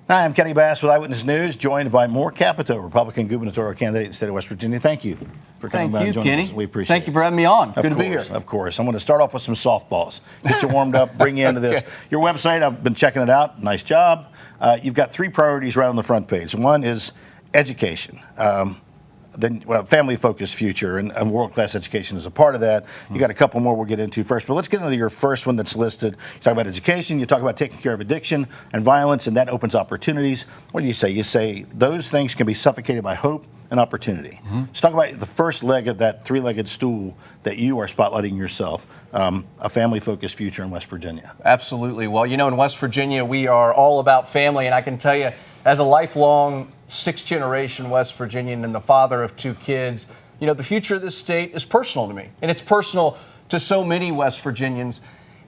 Hi, I'm Kenny Bass with Eyewitness News, joined by Moore Capito, Republican gubernatorial candidate in the state of West Virginia. Thank you for coming by and joining us. We appreciate it. Thank you for having me on. Good to be here. Of course. I'm going to start off with some softballs. Get you warmed up, bring you into this. Your website, I've been checking it out. Nice job. You've got three priorities right on the front page. One is education. Then, family-focused future and world-class education is a part of that. You got a couple more we'll get into first, but let's get into your first one that's listed. You talk about education, you talk about taking care of addiction and violence, and that opens opportunities. What do you say? You say those things can be suffocated by hope and opportunity. Let's talk about the first leg of that three-legged stool that you are spotlighting yourself, a family-focused future in West Virginia. Absolutely. Well, you know, in West Virginia, we are all about family, and I can tell you, as a lifelong sixth-generation West Virginian and the father of two kids, you know, the future of this state is personal to me, and it's personal to so many West Virginians.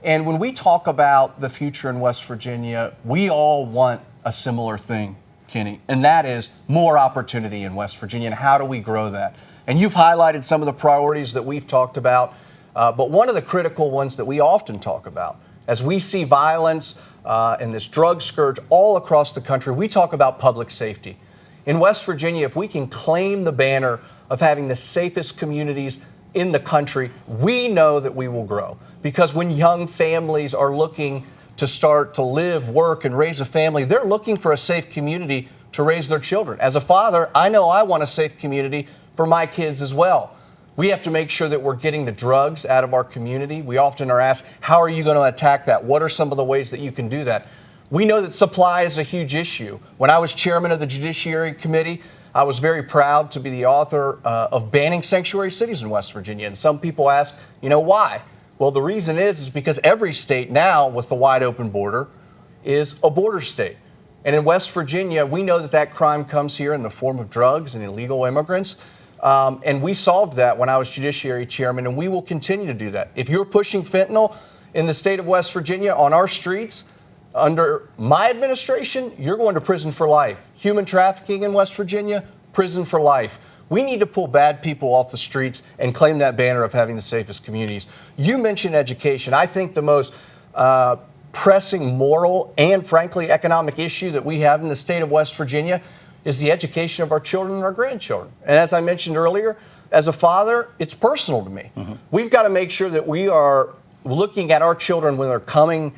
And when we talk about the future in West Virginia, we all want a similar thing, Kenny, and that is more opportunity in West Virginia. And how do we grow that? And you've highlighted some of the priorities that we've talked about, but one of the critical ones that we often talk about, as we see violence and this drug scourge all across the country, we talk about public safety. In West Virginia, if we can claim the banner of having the safest communities in the country, we know that we will grow. Because when young families are looking to start to live, work, and raise a family, they're looking for a safe community to raise their children. As a father, I know I want a safe community for my kids as well. We have to make sure that we're getting the drugs out of our community. We often are asked, how are you going to attack that? What are some of the ways that you can do that? We know that supply is a huge issue. When I was chairman of the Judiciary Committee, I was very proud to be the author of banning sanctuary cities in West Virginia. And some people ask, you know, why? Well, the reason is because every state now with the wide open border is a border state. And in West Virginia, we know that that crime comes here in the form of drugs and illegal immigrants. And we solved that when I was Judiciary Chairman, and we will continue to do that. If you're pushing fentanyl in the state of West Virginia on our streets, under my administration, you're going to prison for life. Human trafficking in West Virginia, prison for life. We need to pull bad people off the streets and claim that banner of having the safest communities. You mentioned education. I think the most pressing moral and, frankly, economic issue that we have in the state of West Virginia is the education of our children and our grandchildren. And as I mentioned earlier, as a father, it's personal to me. We've got to make sure that we are looking at our children when they're coming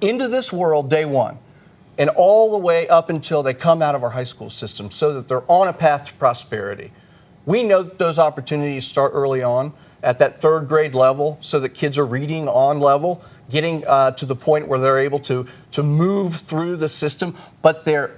into this world day one and all the way up until they come out of our high school system so that they're on a path to prosperity. We know that those opportunities start early on at that third grade level so that kids are reading on level, getting to the point where they're able to move through the system, but they're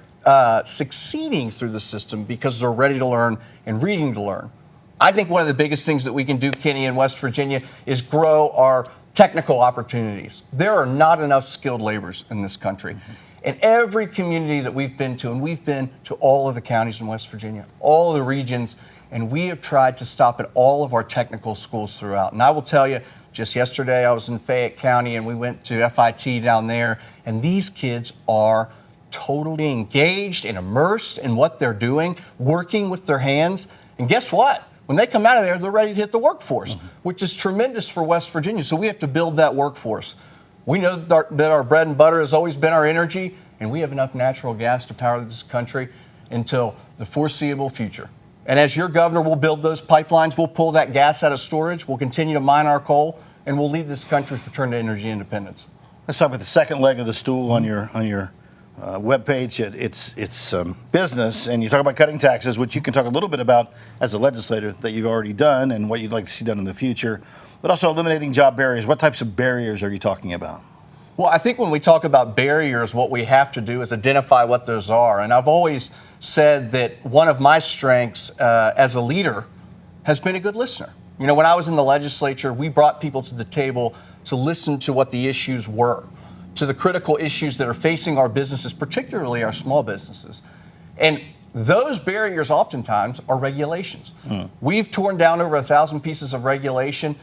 succeeding through the system because they're ready to learn and reading to learn. I think one of the biggest things that we can do, Kenny, in West Virginia is grow our technical opportunities. There are not enough skilled laborers in this country. And every community that we've been to, and we've been to all of the counties in West Virginia, all of the regions, and we have tried to stop at all of our technical schools throughout. And I will tell you, just yesterday I was in Fayette County and we went to FIT down there, and these kids are totally engaged and immersed in what they're doing, working with their hands. And guess what? When they come out of there, they're ready to hit the workforce, which is tremendous for West Virginia. So we have to build that workforce. We know that our bread and butter has always been our energy, and we have enough natural gas to power this country until the foreseeable future. And as your governor, we'll build those pipelines. We'll pull that gas out of storage. We'll continue to mine our coal, and we'll lead this country's return to energy independence. Let's talk about the second leg of the stool on your webpage. It's business, and you talk about cutting taxes, which you can talk a little bit about as a legislator that you've already done and what you'd like to see done in the future, but also eliminating job barriers. What types of barriers are you talking about? Well, I think when we talk about barriers, what we have to do is identify what those are. And I've always said that one of my strengths as a leader has been a good listener. You know, when I was in the legislature, we brought people to the table to listen to what the issues were, to the critical issues that are facing our businesses, particularly our small businesses. And those barriers oftentimes are regulations. We've torn down over 1,000 pieces of regulation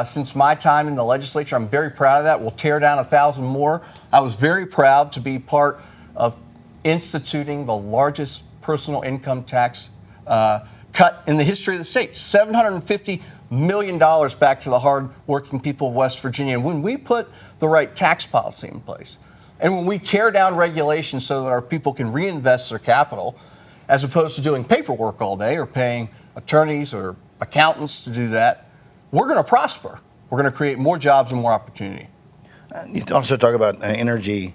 since my time in the legislature. I'm very proud of that. We'll tear down 1,000 more. I was very proud to be part of instituting the largest personal income tax cut in the history of the state, $750 million back to the hard-working people of West Virginia. And when we put the right tax policy in place And when we tear down regulations so that our people can reinvest their capital, as opposed to doing paperwork all day or paying attorneys or accountants to do that, we're going to prosper. We're going to create more jobs and more opportunity. You also talk about energy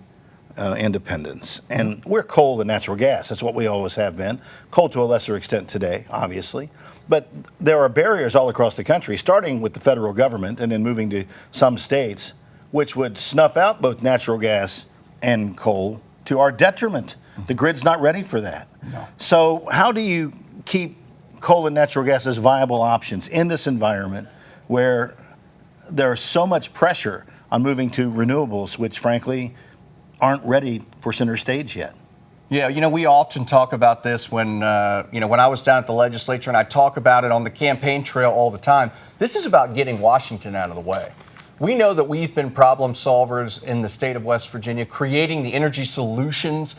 independence. And we're coal and natural gas. That's what we always have been. Coal to a lesser extent today, obviously. But there are barriers all across the country, starting with the federal government and then moving to some states, which would snuff out both natural gas and coal to our detriment. The grid's not ready for that. No. So how do you keep coal and natural gas as viable options in this environment where there's so much pressure on moving to renewables, which frankly aren't ready for center stage yet? Yeah, we often talk about this when when I was down at the legislature, and I talk about it on the campaign trail all the time. This is about getting Washington out of the way. We know that we've been problem solvers in the state of West Virginia, creating the energy solutions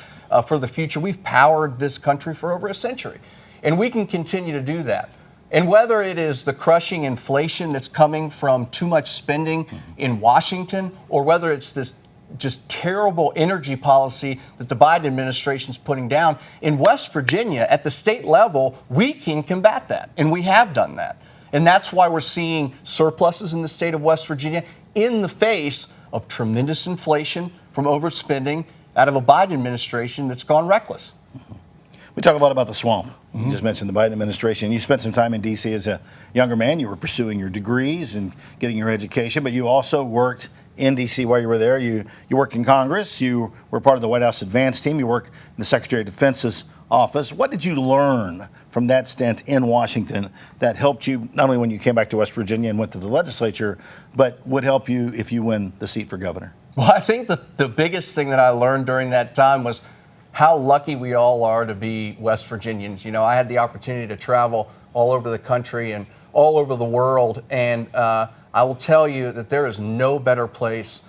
for the future. We've powered this country for over a century, and we can continue to do that. And whether it is the crushing inflation that's coming from too much spending in Washington, or whether it's this just terrible energy policy that the Biden administration is putting down, in West Virginia at the state level, we can combat that. And we have done that. And that's why we're seeing surpluses in the state of West Virginia in the face of tremendous inflation from overspending out of a Biden administration that's gone reckless. We talk a lot about the swamp. You just mentioned the Biden administration. You spent some time in D.C. as a younger man. You were pursuing your degrees and getting your education, but you also worked in D.C. while you were there. You worked in Congress. You were part of the White House advance team. You worked in the Secretary of Defense's office. What did you learn from that stint in Washington that helped you not only when you came back to West Virginia and went to the legislature, but would help you if you win the seat for governor? Well, I think the biggest thing that I learned during that time was how lucky we all are to be West Virginians. I had the opportunity to travel all over the country and all over the world, and I will tell you that there is no better place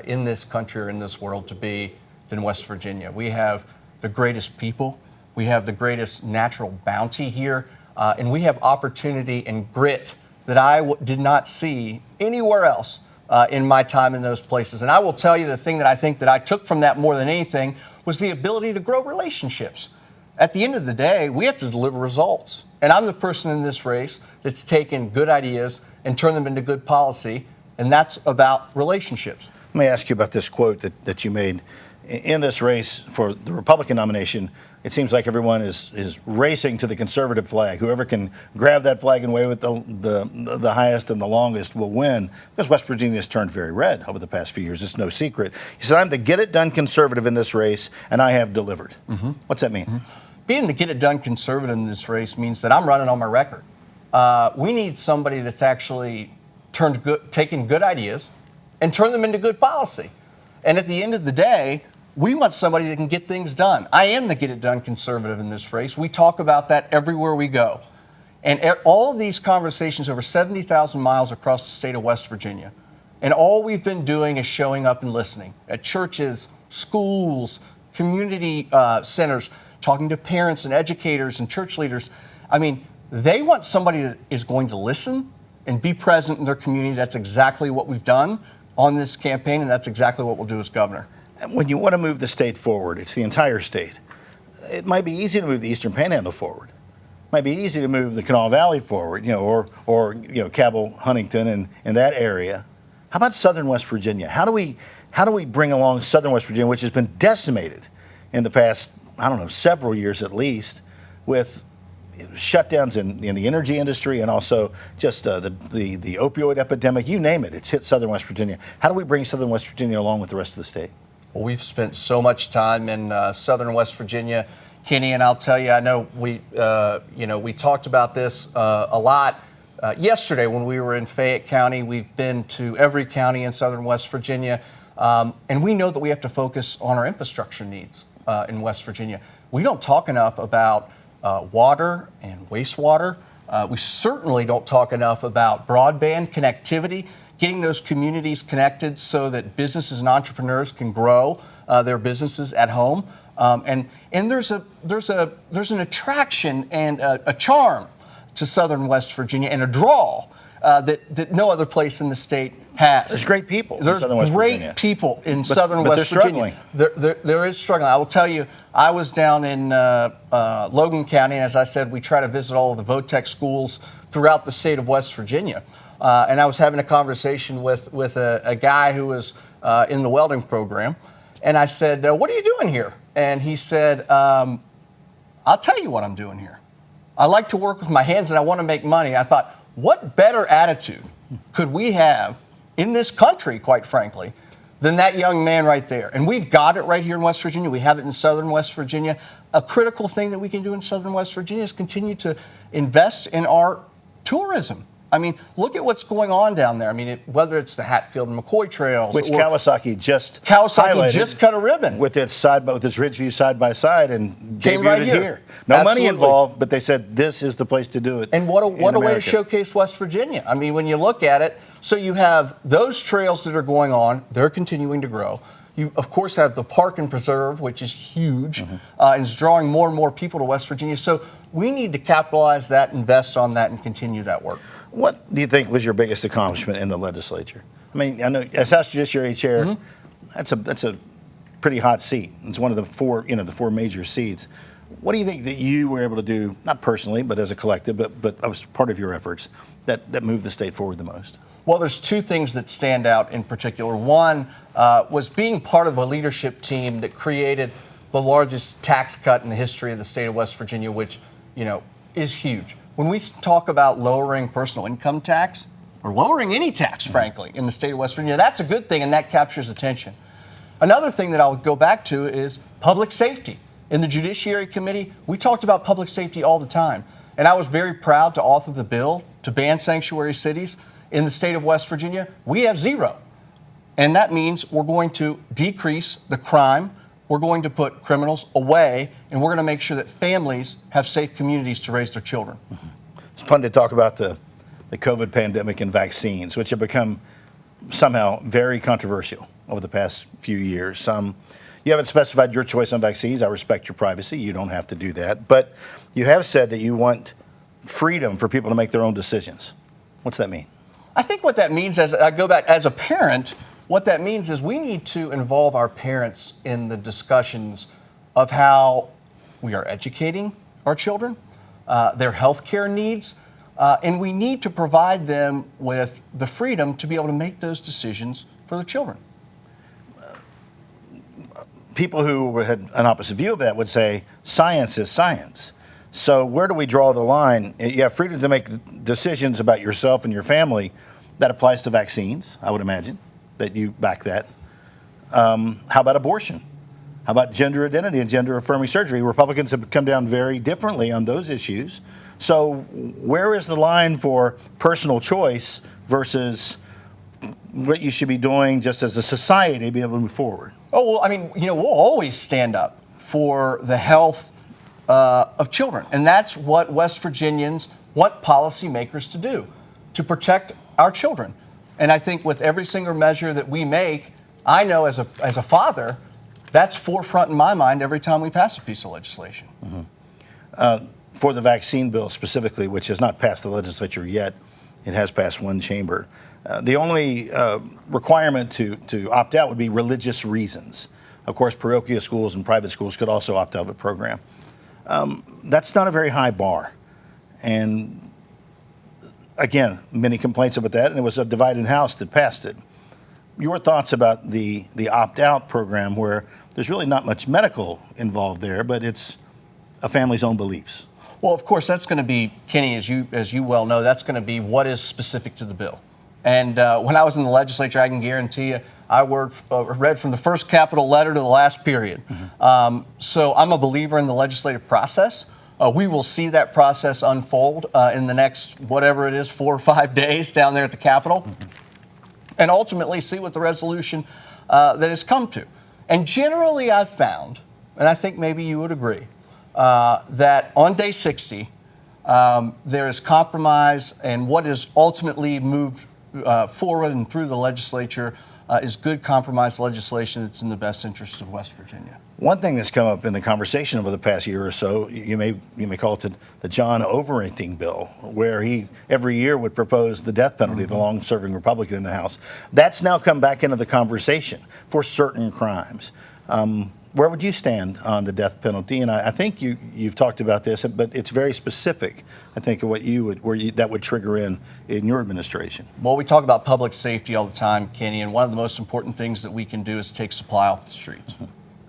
in this country or in this world to be than West Virginia. We have the greatest people, we have the greatest natural bounty here, and we have opportunity and grit that I did not see anywhere else in my time in those places. And I will tell you the thing that I think that I took from that more than anything was the ability to grow relationships. At the end of the day, we have to deliver results. And I'm the person in this race that's taken good ideas and turned them into good policy, and that's about relationships. Let me ask you about this quote that you made. In this race for the Republican nomination, it seems like everyone is racing to the conservative flag. Whoever can grab that flag and wave it the highest and the longest will win, because West Virginia has turned very red over the past few years. It's no secret. You said, I'm the get-it-done conservative in this race, and I have delivered. What's that mean? Being the get-it-done conservative in this race means that I'm running on my record. We need somebody that's actually taken good ideas and turned them into good policy. And at the end of the day, we want somebody that can get things done. I am the get-it-done conservative in this race. We talk about that everywhere we go. And all of these conversations over 70,000 miles across the state of West Virginia. And all we've been doing is showing up and listening at churches, schools, community centers, talking to parents and educators and church leaders. I mean, they want somebody that is going to listen and be present in their community. That's exactly what we've done on this campaign, and that's exactly what we'll do as governor. When you want to move the state forward, it's the entire state. It might be easy to move the Eastern Panhandle forward. It might be easy to move the Kanawha Valley forward, or Cabell, Huntington, and that area. How about Southern West Virginia? How do we bring along Southern West Virginia, which has been decimated in the past, several years at least, with shutdowns in the energy industry and also just the opioid epidemic, you name it, it's hit Southern West Virginia. How do we bring Southern West Virginia along with the rest of the state? Well, we've spent so much time in Southern West Virginia, Kenny, and I'll tell you, I know we talked about this a lot yesterday when we were in Fayette County. We've been to every county in Southern West Virginia, and we know that we have to focus on our infrastructure needs in West Virginia. We don't talk enough about water and wastewater. We certainly don't talk enough about broadband connectivity, getting those communities connected so that businesses and entrepreneurs can grow their businesses at home. And there's an attraction and a charm to Southern West Virginia and a draw that no other place in the state has. There's great people. There's in West great Virginia. people in southern but West they're Virginia. There is struggling. I will tell you, I was down in Logan County, and as I said, we try to visit all of the VOTEC schools throughout the state of West Virginia. And I was having a conversation with a guy who was in the welding program, and I said, "What are you doing here?" And he said, "I'll tell you what I'm doing here. I like to work with my hands, and I want to make money." And I thought, what better attitude could we have in this country, quite frankly, than that young man right there? And we've got it right here in West Virginia. We have it in southern West Virginia. A critical thing that we can do in southern West Virginia is continue to invest in our tourism. I mean, look at what's going on down there. I mean, whether it's the Hatfield and McCoy trails, which Kawasaki just cut a ribbon with its Ridgeview side by side and came debuted right it here. Absolutely. No money involved, but they said this is the place to do it. And what a way to showcase West Virginia. I mean, when you look at it, so you have those trails that are going on; they're continuing to grow. You, of course, have the Park and Preserve, which is huge, and is drawing more and more people to West Virginia. So we need to capitalize that, invest on that, and continue that work. What do you think was your biggest accomplishment in the legislature? I mean, I know as House Judiciary Chair, that's a pretty hot seat. It's one of the four major seats. What do you think that you were able to do, not personally, but as a collective, but as part of your efforts that moved the state forward the most? Well, there's two things that stand out in particular. One was being part of a leadership team that created the largest tax cut in the history of the state of West Virginia, which, is huge. When we talk about lowering personal income tax, or lowering any tax, frankly, in the state of West Virginia, that's a good thing, and that captures attention. Another thing that I'll go back to is public safety. In the Judiciary Committee, we talked about public safety all the time, and I was very proud to author the bill to ban sanctuary cities. In the state of West Virginia, we have 0. And that means we're going to decrease the crime, we're going to put criminals away, and we're going to make sure that families have safe communities to raise their children. It's fun to talk about the COVID pandemic and vaccines, which have become somehow very controversial over the past few years. You haven't specified your choice on vaccines. I respect your privacy. You don't have to do that. But you have said that you want freedom for people to make their own decisions. What's that mean? I think what that means, as I go back, as a parent, what that means is we need to involve our parents in the discussions of how we are educating our children, their health care needs, and we need to provide them with the freedom to be able to make those decisions for their children. People who had an opposite view of that would say science is science. So where do we draw the line? You have freedom to make decisions about yourself and your family. That applies to vaccines, I would imagine, that you back that. How about abortion? How about gender identity and gender affirming surgery? Republicans have come down very differently on those issues. So where is the line for personal choice versus what you should be doing just as a society to be able to move forward? Oh, well, I mean, we'll always stand up for the health of children. And that's what West Virginians want policymakers to do, to protect our children. And I think with every single measure that we make, I know as a father, that's forefront in my mind every time we pass a piece of legislation. For the vaccine bill specifically, which has not passed the legislature yet, it has passed one chamber. The only requirement to opt out would be religious reasons. Of course, parochial schools and private schools could also opt out of the program. That's not a very high bar. And again, many complaints about that, and it was a divided house that passed it. Your thoughts about the opt-out program, where there's really not much medical involved there, but it's a family's own beliefs. Well, of course, that's going to be, Kenny, as you well know, that's going to be what is specific to the bill. And when I was in the legislature, I can guarantee you, I read from the first capital letter to the last period. So I'm a believer in the legislative process. We will see that process unfold in the next, whatever it is, 4 or 5 days down there at the Capitol, and ultimately see what the resolution that has come to. And generally I've found, and I think maybe you would agree, that on day 60, there is compromise, and what is ultimately moved forward and through the legislature is good compromise legislation that's in the best interest of West Virginia. One thing that's come up in the conversation over the past year or so, you may call it the John Overeating bill, where he every year would propose the death penalty, the long-serving Republican in the House. That's now come back into the conversation for certain crimes. Where would you stand on the death penalty? And I think you've talked about this, but it's very specific, I think, of what that would trigger in your administration. Well, we talk about public safety all the time, Kenny, and one of the most important things that we can do is take supply off the streets.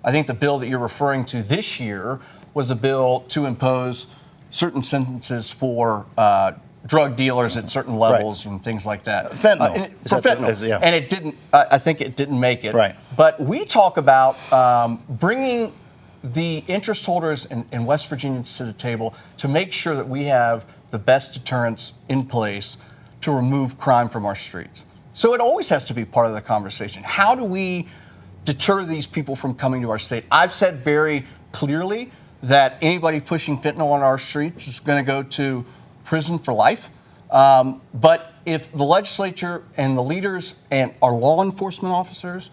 I think the bill that you're referring to this year was a bill to impose certain sentences for drug dealers at certain levels and things like that. Fentanyl. For fentanyl. Yeah. And it didn't, I think it didn't make it. Right. But we talk about bringing the interest holders in West Virginians to the table to make sure that we have the best deterrents in place to remove crime from our streets. So it always has to be part of the conversation. How do we deter these people from coming to our state? I've said very clearly that anybody pushing fentanyl on our streets is going to go to prison for life. But if the legislature and the leaders and our law enforcement officers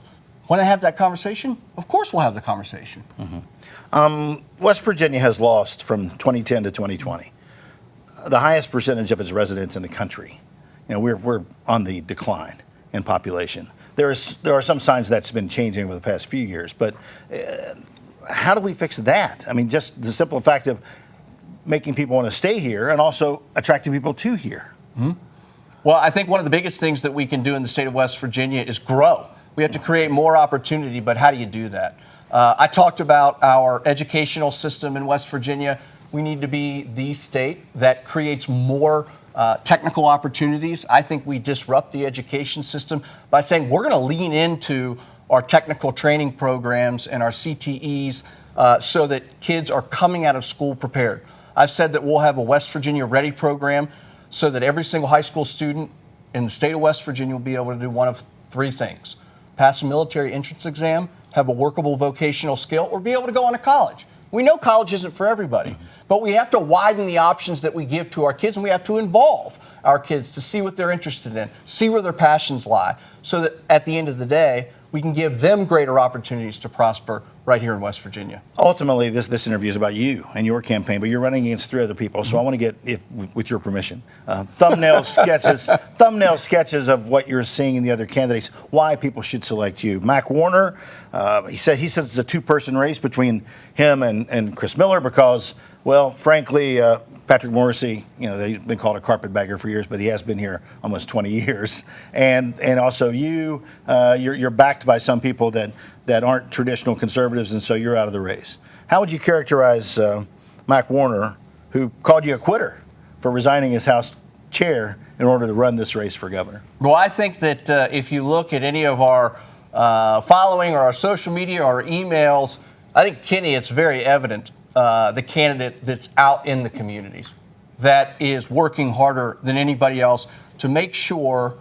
want to have that conversation, of course we'll have the conversation. West Virginia has lost from 2010 to 2020 the highest percentage of its residents in the country. We're on the decline in population. There are some signs that's been changing over the past few years, but how do we fix that? I mean, just the simple fact of making people want to stay here and also attracting people to here. Well, I think one of the biggest things that we can do in the state of West Virginia is grow. We have to create more opportunity, but how do you do that? I talked about our educational system in West Virginia. We need to be the state that creates more technical opportunities. I think we disrupt the education system by saying we're going to lean into our technical training programs and our CTEs so that kids are coming out of school prepared. I've said that we'll have a West Virginia Ready program so that every single high school student in the state of West Virginia will be able to do one of three things: pass a military entrance exam, have a workable vocational skill, or be able to go on to college. We know college isn't for everybody, but we have to widen the options that we give to our kids, and we have to involve our kids to see what they're interested in, see where their passions lie, so that at the end of the day, we can give them greater opportunities to prosper right here in West Virginia. Ultimately, this interview is about you and your campaign, but you're running against three other people. So I want to get, with your permission, thumbnail sketches of what you're seeing in the other candidates, why people should select you. Umik Warner, he says it's a two-person race between him and Chris Miller because, well, frankly, Patrick Morrisey, they've been called a carpetbagger for years, but he has been here almost 20 years. And also you're backed by some people that aren't traditional conservatives, and so you're out of the race. How would you characterize Umik Warner, who called you a quitter for resigning his House chair in order to run this race for governor? Well, I think that if you look at any of our following or our social media or our emails, I think, Kenny, it's very evident the candidate that's out in the communities, that is working harder than anybody else to make sure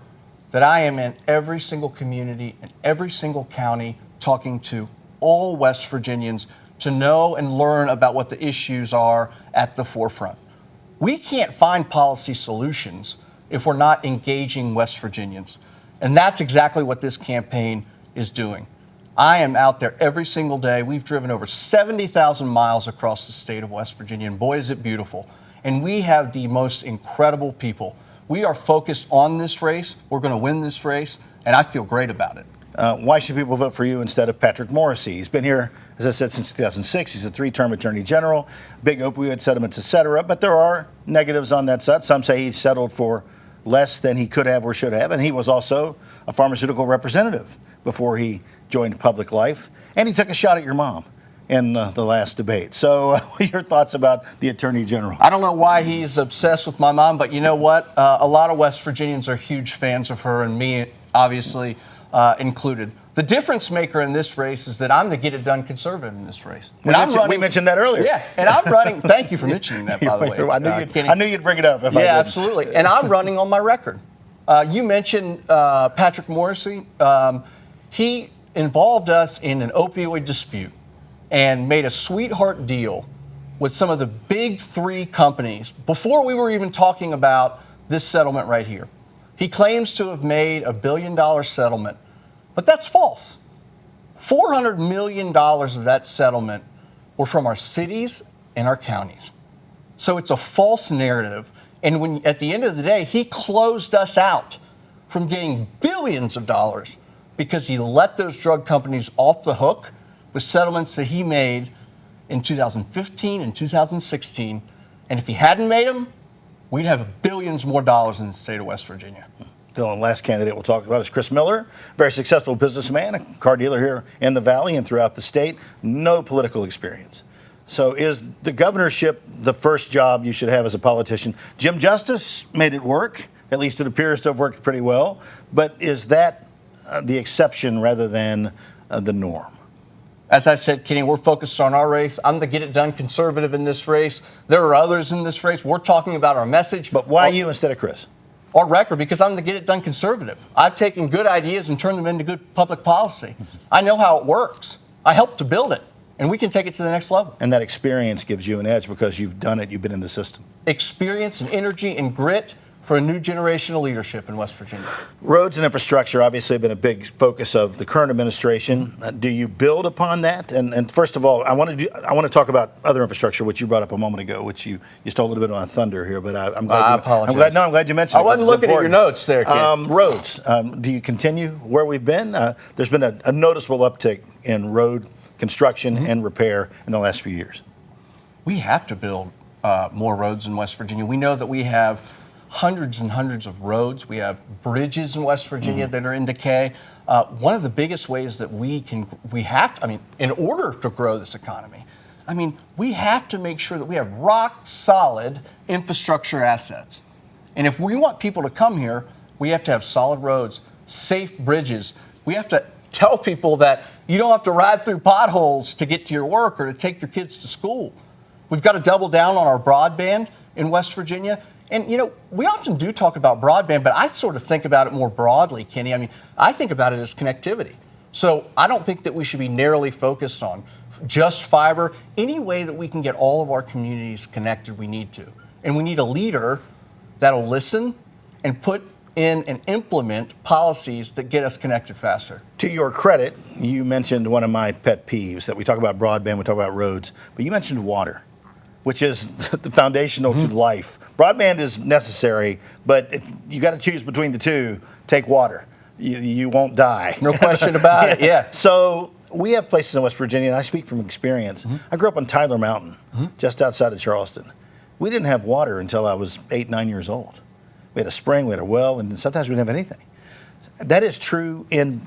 that I am in every single community and every single county talking to all West Virginians to know and learn about what the issues are at the forefront. We can't find policy solutions if we're not engaging West Virginians. And that's exactly what this campaign is doing. I am out there every single day. We've driven over 70,000 miles across the state of West Virginia, and boy, is it beautiful. And we have the most incredible people. We are focused on this race. We're going to win this race, and I feel great about it. Why should people vote for you instead of Patrick Morrisey? He's been here, as I said, since 2006. He's a three-term attorney general, big opioid settlements, et cetera. But there are negatives on that side. Some say he settled for less than he could have or should have, and he was also a pharmaceutical representative before he joined public life. And he took a shot at your mom in the last debate. So what are your thoughts about the attorney general? I don't know why he's obsessed with my mom, but you know what? A lot of West Virginians are huge fans of her, and me, obviously, included. The difference maker in this race is that I'm the get-it-done conservative in this race. We mentioned that earlier. Yeah, and I'm running. Thank you for mentioning that, by the way. I knew you'd bring it up. If I didn't. Absolutely. And I'm running on my record. You mentioned Patrick Morrisey. He involved us in an opioid dispute and made a sweetheart deal with some of the big three companies before we were even talking about this settlement right here. He claims to have made $1 billion settlement But that's false. $400 million of that settlement were from our cities and our counties. So it's a false narrative. And when at the end of the day, he closed us out from getting billions of dollars because he let those drug companies off the hook with settlements that he made in 2015 and 2016. And if he hadn't made them, we'd have billions more dollars in the state of West Virginia. Dylan, last candidate we'll talk about is Chris Miller, very successful businessman, a car dealer here in the Valley and throughout the state, no political experience. So is the governorship the first job you should have as a politician? Jim Justice made it work. At least it appears to have worked pretty well. But is that the exception rather than the norm? As I said, Kenny, we're focused on our race. I'm the get-it-done conservative in this race. There are others in this race. We're talking about our message. But why you instead of Chris? Our record, because I'm the get-it-done conservative. I've taken good ideas and turned them into good public policy. I know how it works. I helped to build it, and we can take it to the next level. And that experience gives you an edge because you've done it, you've been in the system. Experience and energy and grit for a new generation of leadership in West Virginia. Roads and infrastructure obviously have been a big focus of the current administration. Do you build upon that? And first of all, I want to talk about other infrastructure, which you brought up a moment ago, which you stole a little bit of my thunder here, but I'm glad. I apologize. I'm glad you mentioned it. I wasn't looking at your notes there, Ken. Roads. Do you continue where we've been? There's been a noticeable uptick in road construction and repair in the last few years. We have to build more roads in West Virginia. We know that we have hundreds and hundreds of roads. We have bridges in West Virginia that are in decay. One of the biggest ways that in order to grow this economy, we have to make sure that we have rock solid infrastructure assets. And if we want people to come here, we have to have solid roads, safe bridges. We have to tell people that you don't have to ride through potholes to get to your work or to take your kids to school. We've got to double down on our broadband in West Virginia. And, we often do talk about broadband, but I sort of think about it more broadly, Kenny. I think about it as connectivity. So I don't think that we should be narrowly focused on just fiber. Any way that we can get all of our communities connected, we need to. And we need a leader that'll listen and put in and implement policies that get us connected faster. To your credit, you mentioned one of my pet peeves, that we talk about broadband, we talk about roads, but you mentioned water, which is the foundational to life. Broadband is necessary, but if you got to choose between the two, take water. You won't die. No question about it, yeah. So we have places in West Virginia, and I speak from experience. I grew up on Tyler Mountain, just outside of Charleston. We didn't have water until I was 8, 9 years old. We had a spring, we had a well, and sometimes we didn't have anything. That is true in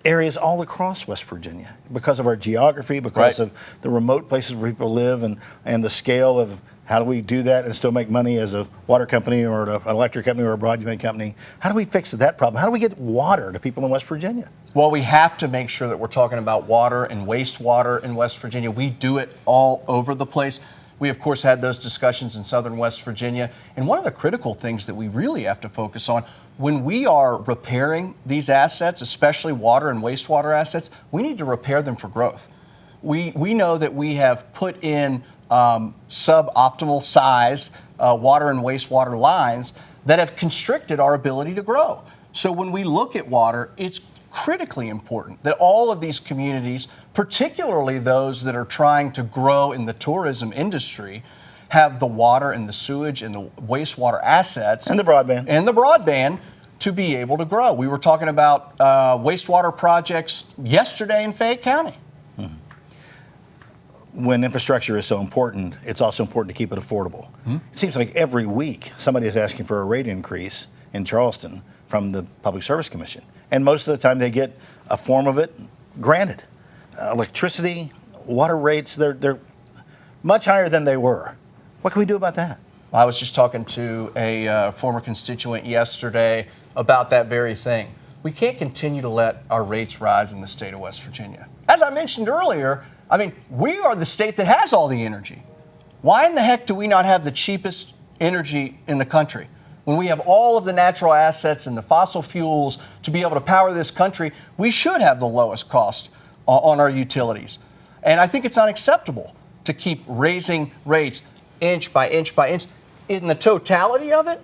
areas all across West Virginia because of our geography, because of the remote places where people live, and the scale of how do we do that and still make money as a water company or an electric company or a broadband company. How do we fix that problem? How do we get water to people in West Virginia? Well, we have to make sure that we're talking about water and wastewater in West Virginia. We do it all over the place. We, of course, had those discussions in southern West Virginia. And one of the critical things that we really have to focus on when we are repairing these assets, especially water and wastewater assets, we need to repair them for growth. We know that we have put in suboptimal sized water and wastewater lines that have constricted our ability to grow. So when we look at water, it's critically important that all of these communities, particularly those that are trying to grow in the tourism industry, have the water and the sewage and the wastewater assets. And the broadband. And the broadband to be able to grow. We were talking about wastewater projects yesterday in Fayette County. When infrastructure is so important, it's also important to keep it affordable. It seems like every week somebody is asking for a rate increase in Charleston from the Public Service Commission. And most of the time they get a form of it granted. Electricity, water rates, they're much higher than they were. What can we do about that? I was just talking to a former constituent yesterday about that very thing. We can't continue to let our rates rise in the state of West Virginia. As I mentioned earlier, we are the state that has all the energy. Why in the heck do we not have the cheapest energy in the country? When we have all of the natural assets and the fossil fuels to be able to power this country, we should have the lowest cost on our utilities. And I think it's unacceptable to keep raising rates inch by inch by inch. In the totality of it,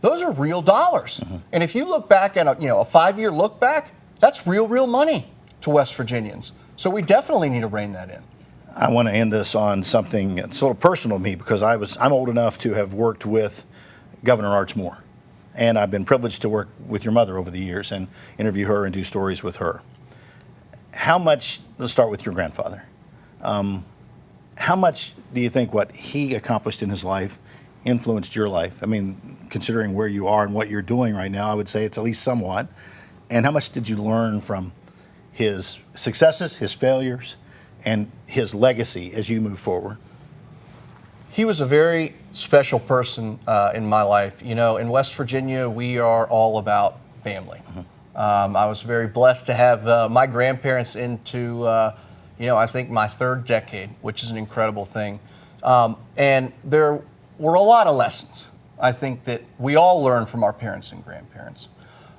those are real dollars. And if you look back at a 5-year look back, That's real money to West Virginians. So we definitely need to rein that in. I want to end this on something sort of personal to me because I'm old enough to have worked with Governor Arch Moore. And I've been privileged to work with your mother over the years and interview her and do stories with her. How much, let's start with your grandfather. How much do you think what he accomplished in his life influenced your life? I mean, considering where you are and what you're doing right now, I would say it's at least somewhat. And how much did you learn from his successes, his failures, and his legacy as you move forward? He was a very special person in my life. You know, in West Virginia, we are all about family. I was very blessed to have my grandparents into, I think my third decade, which is an incredible thing. And there were a lot of lessons, I think, that we all learn from our parents and grandparents.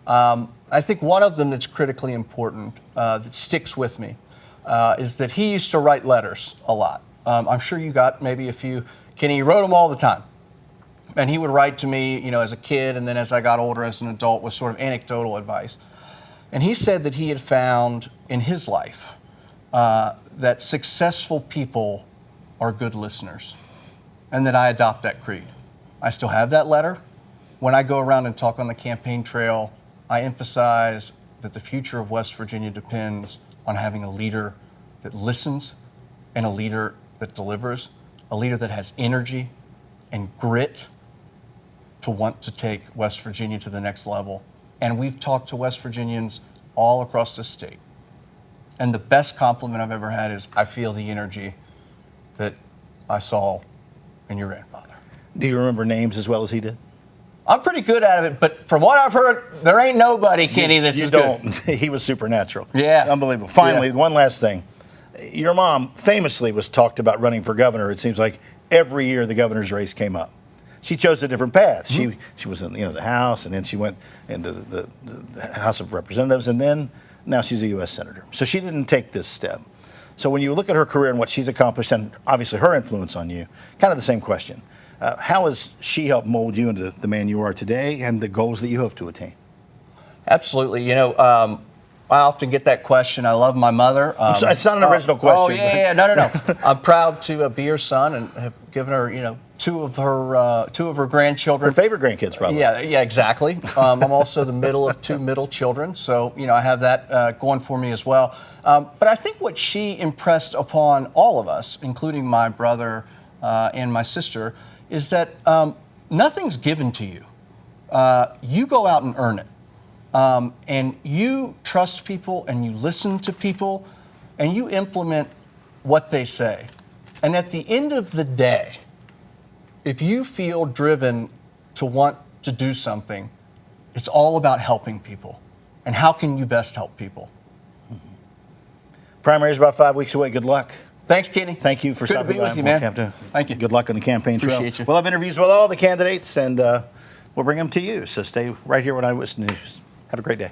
I think one of them that's critically important, that sticks with me, is that he used to write letters a lot. I'm sure you got maybe a few. Kenny wrote them all the time. And he would write to me, as a kid, and then as I got older as an adult, with sort of anecdotal advice. And he said that he had found in his life that successful people are good listeners, and that I adopt that creed. I still have that letter. When I go around and talk on the campaign trail, I emphasize that the future of West Virginia depends on having a leader that listens and a leader that delivers, a leader that has energy and grit to want to take West Virginia to the next level. And we've talked to West Virginians all across the state. And the best compliment I've ever had is, I feel the energy that I saw in your grandfather. Do you remember names as well as he did? I'm pretty good at it, but from what I've heard, there ain't nobody, Kenny, that's as good. You don't. He was supernatural. Yeah. Unbelievable. Finally, one last thing. Your mom famously was talked about running for governor. It seems like every year the governor's race came up. She chose a different path. She was in the House, and then she went into the House of Representatives, and then now she's a U.S. Senator. So she didn't take this step. So when you look at her career and what she's accomplished, and obviously her influence on you, kind of the same question. How has she helped mold you into the man you are today and the goals that you hope to attain? Absolutely. I often get that question. I love my mother. It's not an original question. Oh, yeah. No. I'm proud to be her son and have given her, two of her grandchildren. Her favorite grandkids, probably. Yeah, exactly. I'm also the middle of two middle children, so I have that going for me as well. But I think what she impressed upon all of us, including my brother and my sister, is that nothing's given to you. You go out and earn it. And you trust people, and you listen to people, and you implement what they say. And at the end of the day, if you feel driven to want to do something, it's all about helping people. And how can you best help people? Primary's about 5 weeks away. Good luck. Thanks, Kenny. Thank you for Good stopping to be by. with you, man. Capito. Thank you. Good luck on the campaign trail. Appreciate you. We'll have interviews with all the candidates, and we'll bring them to you. So stay right here with Eyewitness News. Have a great day.